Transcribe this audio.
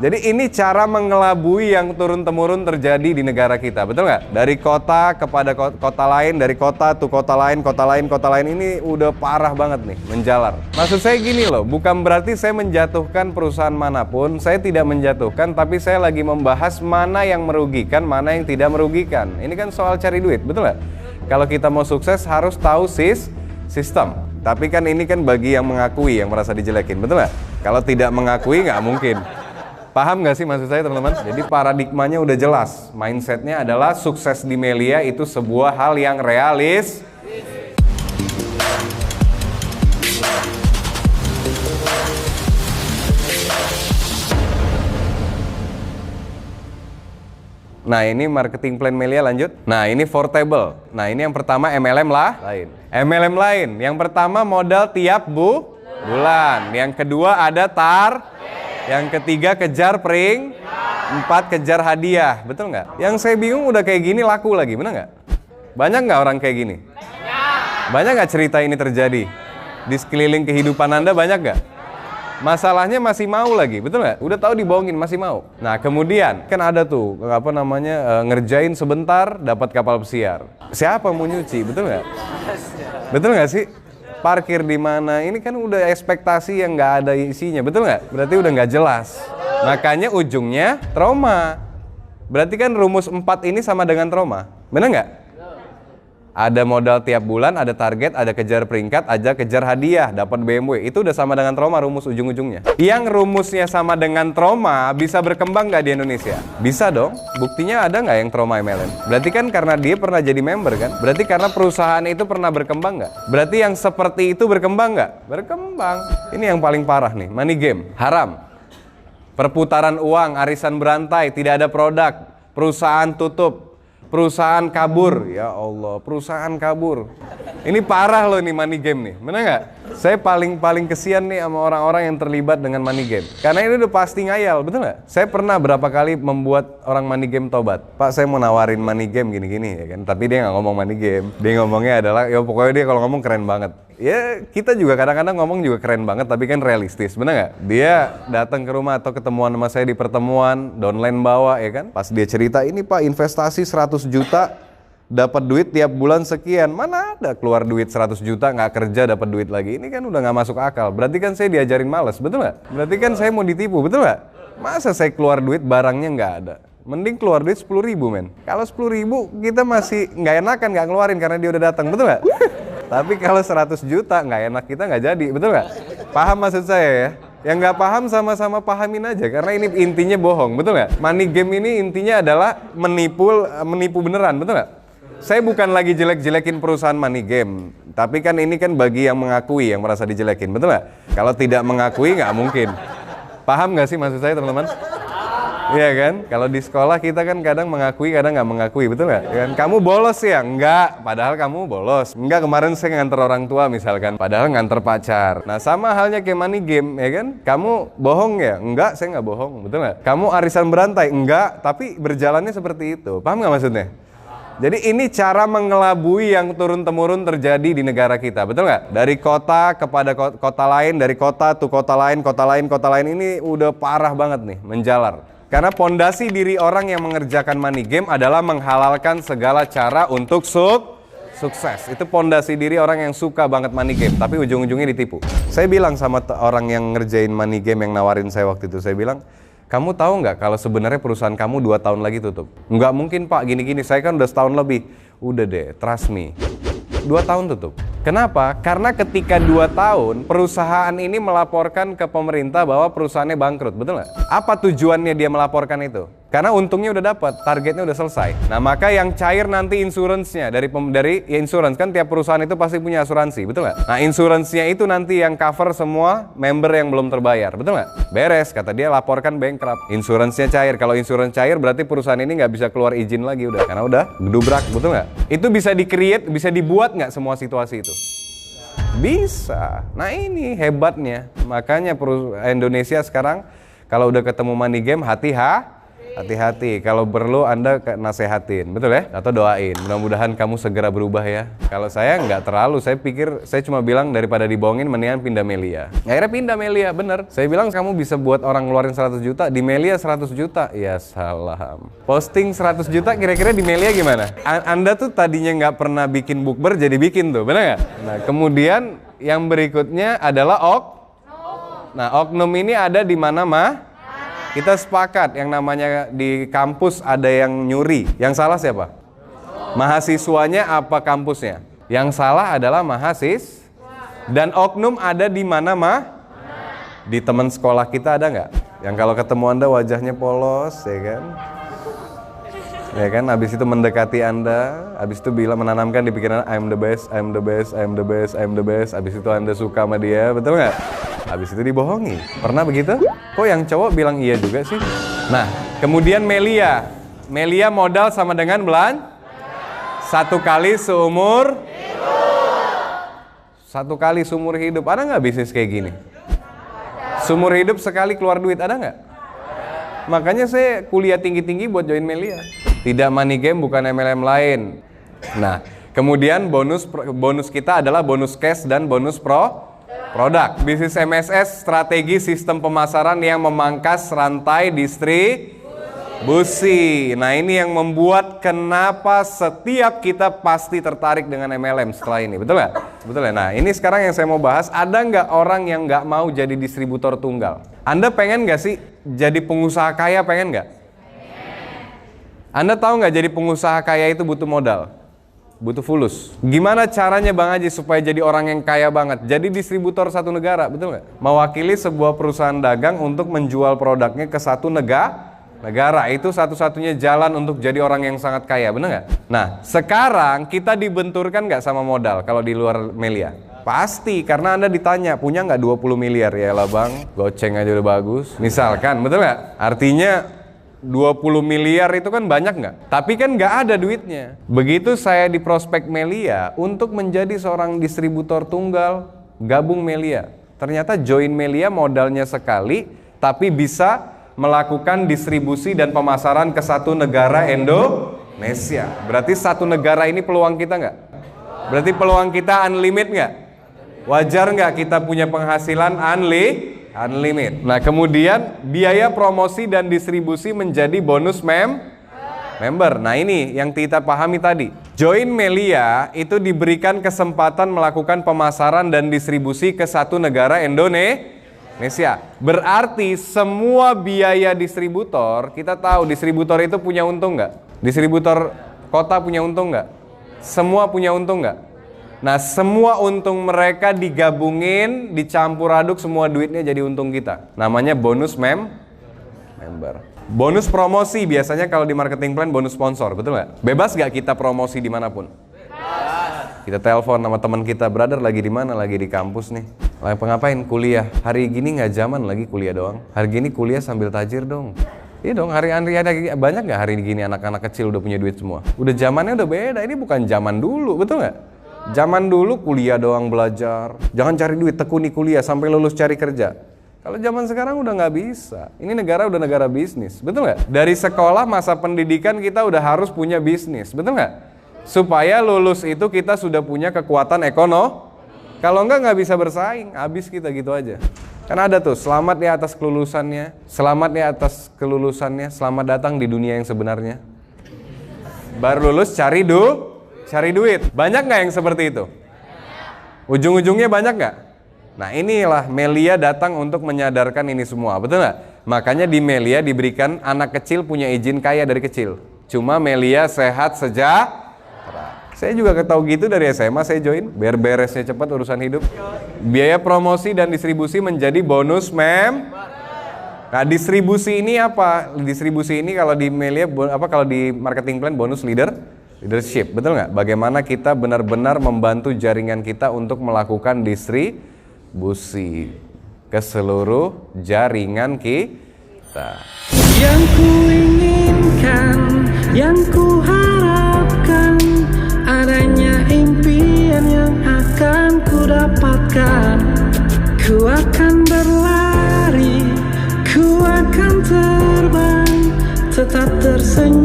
Jadi ini cara mengelabui yang turun-temurun terjadi di negara kita, betul nggak? Dari kota kepada kota lain, dari kota ke kota lain, kota lain, kota lain, ini udah parah banget nih, menjalar. Maksud saya gini loh, bukan berarti saya menjatuhkan perusahaan manapun, saya tidak menjatuhkan, tapi saya lagi membahas mana yang merugikan, mana yang tidak merugikan. Ini kan soal cari duit, betul nggak? Kalau kita mau sukses harus tahu sistem. Tapi kan ini kan bagi yang mengakui, yang merasa dijelekin, betul nggak? Kalau tidak mengakui nggak mungkin. Paham nggak sih maksud saya teman-teman? Jadi paradigmanya udah jelas. Mindsetnya adalah sukses di Melia itu sebuah hal yang realis. Nah ini marketing plan Melia, lanjut. Nah ini portable. Nah ini yang pertama MLM lain. MLM lain. Yang pertama modal tiap bulan. Yang kedua ada yang ketiga kejar pring, 4 kejar hadiah, betul nggak? Yang saya bingung udah kayak gini laku lagi, bener nggak? Banyak nggak orang kayak gini? Banyak nggak cerita ini terjadi? Di sekeliling kehidupan Anda banyak nggak? Masalahnya masih mau lagi, betul nggak? Udah tahu dibohongin masih mau. Nah kemudian kan ada tuh apa namanya ngerjain sebentar dapat kapal pesiar. Siapa mau nyuci, betul nggak? Betul nggak sih? Parkir di mana, ini kan udah ekspektasi yang nggak ada isinya, betul nggak? Berarti udah nggak jelas. Makanya ujungnya trauma. Berarti kan rumus 4 ini sama dengan trauma, bener nggak? Ada modal tiap bulan, ada target, ada kejar peringkat, ada kejar hadiah, dapat BMW. Itu udah sama dengan trauma rumus ujung-ujungnya. Yang rumusnya sama dengan trauma bisa berkembang nggak di Indonesia? Bisa dong. Buktinya ada nggak yang trauma MLM? Berarti kan karena dia pernah jadi member kan? Berarti karena perusahaan itu pernah berkembang nggak? Berarti yang seperti itu berkembang nggak? Berkembang. Ini yang paling parah nih, money game, haram. Perputaran uang, arisan berantai, tidak ada produk, perusahaan tutup. Perusahaan kabur, ya Allah, perusahaan kabur. Ini parah loh nih money game nih, bener nggak? Saya paling kesian nih sama orang-orang yang terlibat dengan money game. Karena ini udah pasti ngayal, betul nggak? Saya pernah berapa kali membuat orang money game tobat. Pak, saya mau nawarin money game gini-gini, ya kan? Tapi dia nggak ngomong money game. Dia ngomongnya adalah, ya pokoknya dia kalau ngomong keren banget. Ya kita juga kadang-kadang ngomong juga keren banget, tapi kan realistis, bener nggak? Dia datang ke rumah atau ketemuan sama saya di pertemuan, downline bawa, ya kan? Pas dia cerita, ini Pak investasi 100 juta, dapat duit tiap bulan sekian. Mana ada keluar duit 100 juta nggak kerja dapat duit lagi? Ini kan udah nggak masuk akal. Berarti kan saya diajarin males, betul nggak? Berarti kan saya mau ditipu, betul nggak? Masa saya keluar duit barangnya nggak ada? Mending keluar duit 10.000 men. Kalau 10.000 kita masih nggak enakan nggak ngeluarin karena dia udah datang, betul nggak? Tapi kalau 100 juta nggak enak kita nggak jadi, betul nggak? Paham maksud saya ya? Yang nggak paham sama-sama pahamin aja, karena ini intinya bohong, betul nggak? Money game ini intinya adalah menipu beneran, betul nggak? Saya bukan lagi jelek-jelekin perusahaan money game, tapi kan ini kan bagi yang mengakui, yang merasa dijelekin, betul nggak? Kalau tidak mengakui nggak mungkin. Paham nggak sih maksud saya teman-teman? Iya kan? Kalau di sekolah kita kan kadang mengakui, kadang nggak mengakui, betul nggak? Kan? Kamu bolos ya? Enggak, padahal kamu bolos. Enggak, kemarin saya nganter orang tua misalkan, padahal nganter pacar. Nah sama halnya kayak money game, ya kan? Kamu bohong ya? Enggak, saya nggak bohong, betul nggak? Kamu arisan berantai? Enggak, tapi berjalannya seperti itu. Paham nggak maksudnya? Jadi ini cara mengelabui yang turun-temurun terjadi di negara kita, betul nggak? Dari kota kepada kota lain, dari kota ke kota lain, kota lain, kota lain, ini udah parah banget nih, menjalar. Karena pondasi diri orang yang mengerjakan money game adalah menghalalkan segala cara untuk sukses. Itu pondasi diri orang yang suka banget money game, tapi ujung-ujungnya ditipu. Saya bilang sama orang yang ngerjain money game yang nawarin saya waktu itu, saya bilang, kamu tahu nggak kalau sebenarnya perusahaan kamu 2 tahun lagi tutup? Nggak mungkin Pak, gini-gini, saya kan udah setahun lebih. Udah deh, trust me. 2 tahun tutup. Kenapa? Karena ketika 2 tahun perusahaan ini melaporkan ke pemerintah bahwa perusahaannya bangkrut, betul nggak? Apa tujuannya dia melaporkan itu? Karena untungnya udah dapat, targetnya udah selesai. Nah maka yang cair nanti insuransinya dari ya insurans kan tiap perusahaan itu pasti punya asuransi, betul nggak? Nah insuransinya itu nanti yang cover semua member yang belum terbayar, betul nggak? Beres, kata dia laporkan bankrupt. Insuransinya cair. Kalau insurans cair berarti perusahaan ini nggak bisa keluar izin lagi udah, karena udah gedubrak, betul nggak? Itu bisa di-create, bisa dibuat nggak semua situasi itu? Bisa. Nah ini hebatnya. Makanya Indonesia sekarang kalau udah ketemu money game hati-hati. Hati-hati, kalau perlu Anda nasehatin, betul ya? Atau doain, mudah-mudahan kamu segera berubah ya. Kalau saya nggak terlalu, saya pikir, saya cuma bilang daripada dibohongin, mendingan pindah Melia. Akhirnya pindah Melia, bener. Saya bilang kamu bisa buat orang ngeluarin 100 juta, di Melia 100 juta. Ya salah. Posting 100 juta, kira-kira di Melia gimana? Anda tuh tadinya nggak pernah bikin bukber, jadi bikin tuh, bener nggak? Nah, kemudian yang berikutnya adalah Nah, oknum ini ada di mana, Kita sepakat yang namanya di kampus ada yang nyuri. Yang salah siapa? Mahasiswanya apa kampusnya? Yang salah adalah mahasiswa. Dan oknum ada di mana, Di teman sekolah kita ada nggak? Yang kalau ketemu Anda wajahnya polos, ya kan? Ya kan, habis itu mendekati Anda, habis itu bilang, menanamkan di pikiran, I'm the best, I'm the best, I'm the best, I'm the best. Habis itu Anda suka sama dia, betul nggak? Habis itu dibohongi. Pernah begitu? Kok yang cowok bilang iya juga sih? Nah, kemudian Melia. Melia modal sama dengan satu kali seumur hidup. Ada nggak bisnis kayak gini? Seumur hidup sekali keluar duit, ada nggak? Makanya saya kuliah tinggi-tinggi buat join Melia. Tidak money game, bukan MLM lain. Nah, kemudian bonus kita adalah bonus cash dan bonus produk. Bisnis MSS, strategi sistem pemasaran yang memangkas rantai distribusi. Nah, ini yang membuat kenapa setiap kita pasti tertarik dengan MLM setelah ini. Betul nggak? Betul ya? Nah, ini sekarang yang saya mau bahas. Ada nggak orang yang nggak mau jadi distributor tunggal? Anda pengen nggak sih jadi pengusaha kaya, pengen nggak? Anda tahu nggak jadi pengusaha kaya itu butuh modal? Butuh fulus. Gimana caranya Bang Haji supaya jadi orang yang kaya banget? Jadi distributor satu negara, betul nggak? Mewakili sebuah perusahaan dagang untuk menjual produknya ke satu negara. Itu satu-satunya jalan untuk jadi orang yang sangat kaya, benar nggak? Nah, sekarang kita dibenturkan nggak sama modal kalau di luar Melia? Pasti, karena Anda ditanya, punya nggak 20 miliar? Ya lah Bang, goceng aja udah bagus. Misalkan, betul nggak? Artinya 20 miliar itu kan banyak nggak? Tapi kan nggak ada duitnya. Begitu saya di prospek Melia untuk menjadi seorang distributor tunggal, gabung Melia. Ternyata join Melia modalnya sekali, tapi bisa melakukan distribusi dan pemasaran ke satu negara Indonesia. Berarti satu negara ini peluang kita nggak? Berarti peluang kita unlimited nggak? Wajar nggak kita punya penghasilan unlimited? Nah, kemudian biaya promosi dan distribusi menjadi bonus member. Nah, ini yang kita pahami tadi. Join Melia itu diberikan kesempatan melakukan pemasaran dan distribusi ke satu negara Indonesia. Berarti semua biaya distributor, kita tahu distributor itu punya untung nggak? Distributor kota punya untung nggak? Semua punya untung nggak? Nah, semua untung mereka digabungin, dicampur aduk, semua duitnya jadi untung kita. Namanya bonus member. Bonus promosi biasanya kalau di marketing plan bonus sponsor, betul nggak? Bebas nggak kita promosi dimanapun? Bebas. Kita telepon sama teman kita, brother lagi di mana? Lagi di kampus nih. Lagi ngapain? Kuliah. Hari gini nggak zaman lagi kuliah doang. Hari gini kuliah sambil tajir dong. Iya dong, hari-hari ada banyak nggak hari gini anak-anak kecil udah punya duit semua? Udah zamannya udah beda. Ini bukan zaman dulu, betul nggak? Zaman dulu kuliah doang belajar, jangan cari duit, tekuni kuliah sampai lulus cari kerja. Kalau zaman sekarang udah nggak bisa. Ini negara udah negara bisnis, betul nggak? Dari sekolah masa pendidikan kita udah harus punya bisnis, betul nggak? Supaya lulus itu kita sudah punya kekuatan ekonomi. Kalau nggak bisa bersaing, habis kita gitu aja. Kan ada tuh, selamat ya atas kelulusannya, selamat ya atas kelulusannya, selamat datang di dunia yang sebenarnya. Baru lulus cari duit. Banyak nggak yang seperti itu? Ujung-ujungnya banyak nggak? Nah, inilah Melia datang untuk menyadarkan ini semua, betul nggak? Makanya di Melia diberikan anak kecil punya izin kaya dari kecil. Cuma Melia sehat sejahtera. Saya juga tahu gitu dari SMA saya join, biar beresnya cepat urusan hidup. Biaya promosi dan distribusi menjadi bonus Nah, distribusi ini apa? Distribusi ini kalau di Melia kalau di marketing plan bonus leadership, betul nggak? Bagaimana kita benar-benar membantu jaringan kita untuk melakukan distribusi ke seluruh jaringan kita. Yang ku inginkan, yang ku harapkan, adanya impian yang akan ku dapatkan. Ku akan berlari, ku akan terbang, tak tersenyum.